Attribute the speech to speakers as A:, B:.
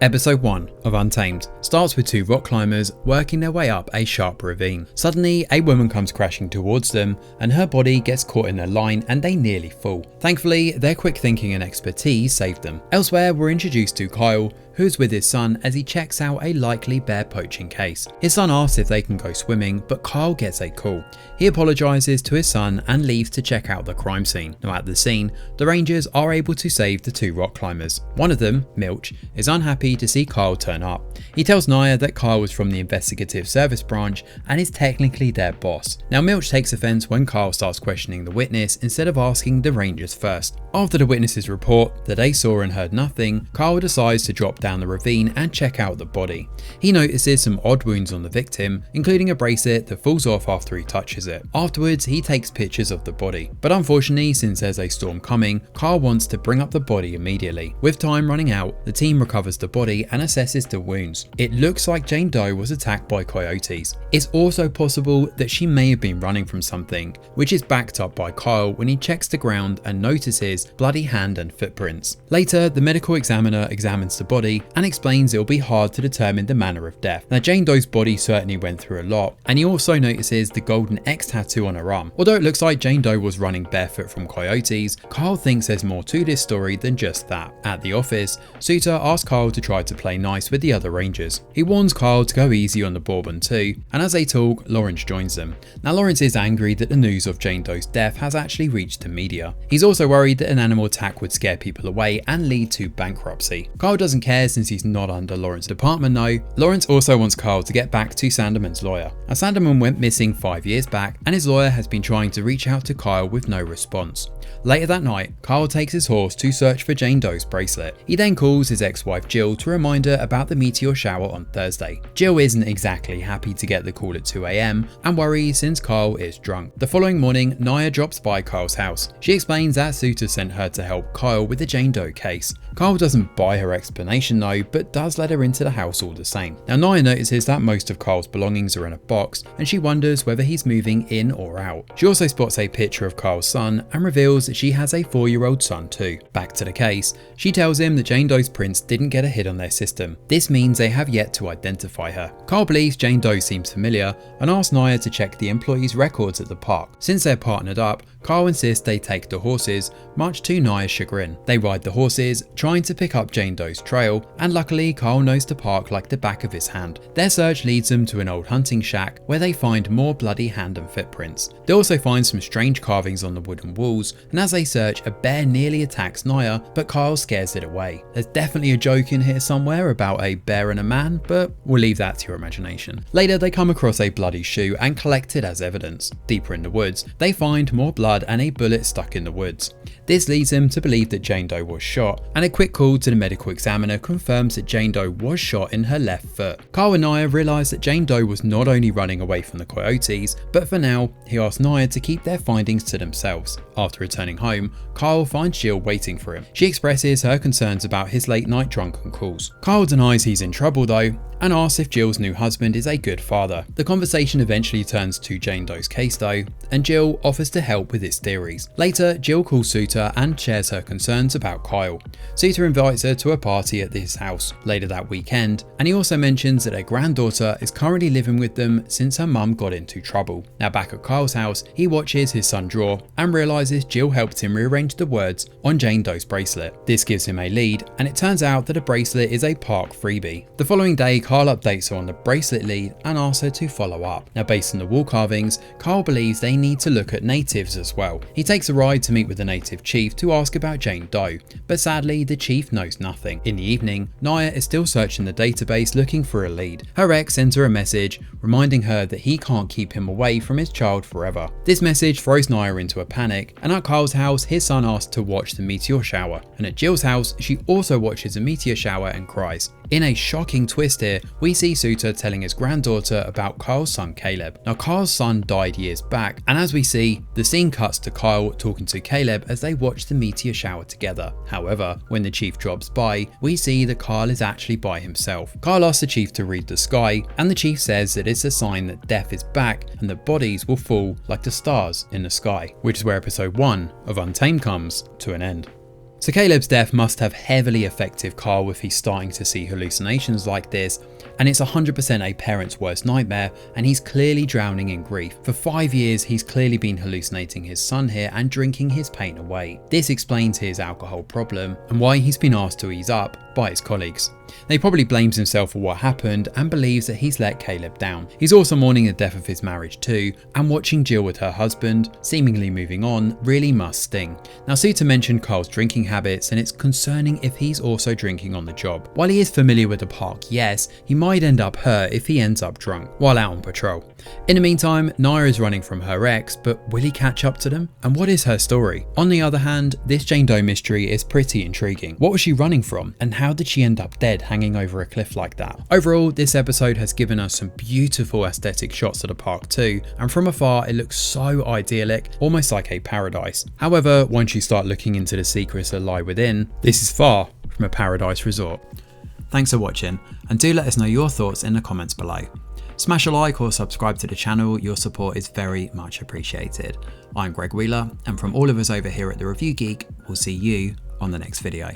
A: Episode 1 of Untamed starts with two rock climbers working their way up a sharp ravine. Suddenly, a woman comes crashing towards them and her body gets caught in a line and they nearly fall. Thankfully, their quick thinking and expertise saved them. Elsewhere, we're introduced to Kyle, who's with his son as he checks out a likely bear poaching case. His son asks if they can go swimming, but Kyle gets a call. He apologises to his son and leaves to check out the crime scene. Now at the scene, the rangers are able to save the two rock climbers. One of them, Milch, is unhappy to see Kyle turn up. He tells Naya that Kyle was from the investigative service branch and is technically their boss. Now Milch takes offence when Kyle starts questioning the witness instead of asking the rangers first. After the witnesses report that they saw and heard nothing, Kyle decides to drop down the ravine and check out the body. He notices some odd wounds on the victim, including a bracelet that falls off after he touches it. Afterwards, he takes pictures of the body. But unfortunately, since there's a storm coming, Kyle wants to bring up the body immediately. With time running out, the team recovers the body and assesses the wounds. It looks like Jane Doe was attacked by coyotes. It's also possible that she may have been running from something, which is backed up by Kyle when he checks the ground and notices bloody hand and footprints. Later, the medical examiner examines the body and explains it'll be hard to determine the manner of death. Now Jane Doe's body certainly went through a lot, and he also notices the golden X tattoo on her arm. Although it looks like Jane Doe was running barefoot from coyotes, Kyle thinks there's more to this story than just that. At the office, Suter asks Kyle to try to play nice with the other rangers. He warns Kyle to go easy on the Bourbon too, and as they talk, Lawrence joins them. Now Lawrence is angry that the news of Jane Doe's death has actually reached the media. He's also worried that an animal attack would scare people away and lead to bankruptcy. Kyle doesn't care since he's not under Lawrence's department though. Lawrence also wants Kyle to get back to Sandeman's lawyer. Now Sandeman went missing 5 years back and his lawyer has been trying to reach out to Kyle with no response. Later that night, Kyle takes his horse to search for Jane Doe's bracelet. He then calls his ex-wife Jill to remind her about the meteor shower on Thursday. Jill isn't exactly happy to get the call at 2 AM and worries since Kyle is drunk. The following morning, Naya drops by Kyle's house. She explains that Suter sent her to help Kyle with the Jane Doe case. Kyle doesn't buy her explanation though, but does let her into the house all the same. Now Naya notices that most of Kyle's belongings are in a box and she wonders whether he's moving in or out. She also spots a picture of Kyle's son and reveals that she has a 4-year-old son too. Back to the case, she tells him that Jane Doe's prints didn't get a hit on their system. This means they have yet to identify her. Kyle believes Jane Doe seems familiar and asks Naya to check the employees' records at the park. Since they're partnered up, Kyle insists they take the horses, much to Naya's chagrin. They ride the horses, trying to pick up Jane Doe's trail, and luckily Kyle knows the park like the back of his hand. Their search leads them to an old hunting shack where they find more bloody hand and footprints. They also find some strange carvings on the wooden walls, and as they search, a bear nearly attacks Naya, but Kyle scares it away. There's definitely a joke in here somewhere about a bear and a man, but we'll leave that to your imagination. Later, they come across a bloody shoe and collect it as evidence. Deeper in the woods, they find more blood and a bullet stuck in the woods. This leads them to believe that Jane Doe was shot, and a quick call to the medical examiner confirms that Jane Doe was shot in her left foot. Kyle and Naya realise that Jane Doe was not only running away from the coyotes, but for now, he asks Naya to keep their findings to themselves. After returning home, Kyle finds Jill waiting for him. She expresses her concerns about his late night drunken calls. Kyle denies he's in trouble though, and asks if Jill's new husband is a good father. The conversation eventually turns to Jane Doe's case though, and Jill offers to help with his theories. Later, Jill calls Suter and shares her concerns about Kyle. Suter invites her to a party at his house later that weekend, and he also mentions that her granddaughter is currently living with them since her mum got into trouble. Now back at Kyle's house, he watches his son draw and realises Jill helped him rearrange the words on Jane Doe's bracelet. This gives him a lead, and it turns out that a bracelet is a park freebie. The following day, Kyle updates her on the bracelet lead and asks her to follow up. Now based on the wall carvings, Kyle believes they need to look at natives as well. He takes a ride to meet with the native chief to ask about Jane Doe, but sadly the chief knows nothing. In the evening, Naya is still searching the database looking for a lead. Her ex sends her a message reminding her that he can't keep him away from his child forever. This message throws Naya into a panic, and at Kyle's house his son asks to watch the meteor shower, and at Jill's house she also watches a meteor shower and cries. In a shocking twist here, we see Suter telling his granddaughter about Kyle's son Caleb. Now Kyle's son died years back, and as we see, the scene cuts to Kyle talking to Caleb as they watch the meteor shower together. However, when the chief drops by, we see that Kyle is actually by himself. Kyle asks the chief to read the sky, and the chief says that it's a sign that death is back and that bodies will fall like the stars in the sky, which is where episode 1 of Untamed comes to an end. So Caleb's death must have heavily affected Carl if he's starting to see hallucinations like this, and it's 100% a parent's worst nightmare, and he's clearly drowning in grief. For 5 years he's clearly been hallucinating his son here and drinking his pain away. This explains his alcohol problem and why he's been asked to ease up by his colleagues. He probably blames himself for what happened and believes that he's let Caleb down. He's also mourning the death of his marriage too, and watching Jill with her husband, seemingly moving on, really must sting. Now Suter mentioned Carl's drinking habits, and it's concerning if he's also drinking on the job. While he is familiar with the park, yes, he might end up hurt if he ends up drunk while out on patrol. In the meantime, Naya is running from her ex, but will he catch up to them? And what is her story? On the other hand, this Jane Doe mystery is pretty intriguing. What was she running from, and how did she end up dead hanging over a cliff like that? Overall, this episode has given us some beautiful aesthetic shots of the park too, and from afar it looks so idyllic, almost like a paradise. However, once you start looking into the secrets that lie within, this is far from a paradise resort. Thanks for watching, and do let us know your thoughts in the comments below. Smash a like or subscribe to the channel, your support is very much appreciated. I'm Greg Wheeler, and from all of us over here at The Review Geek, we'll see you on the next video.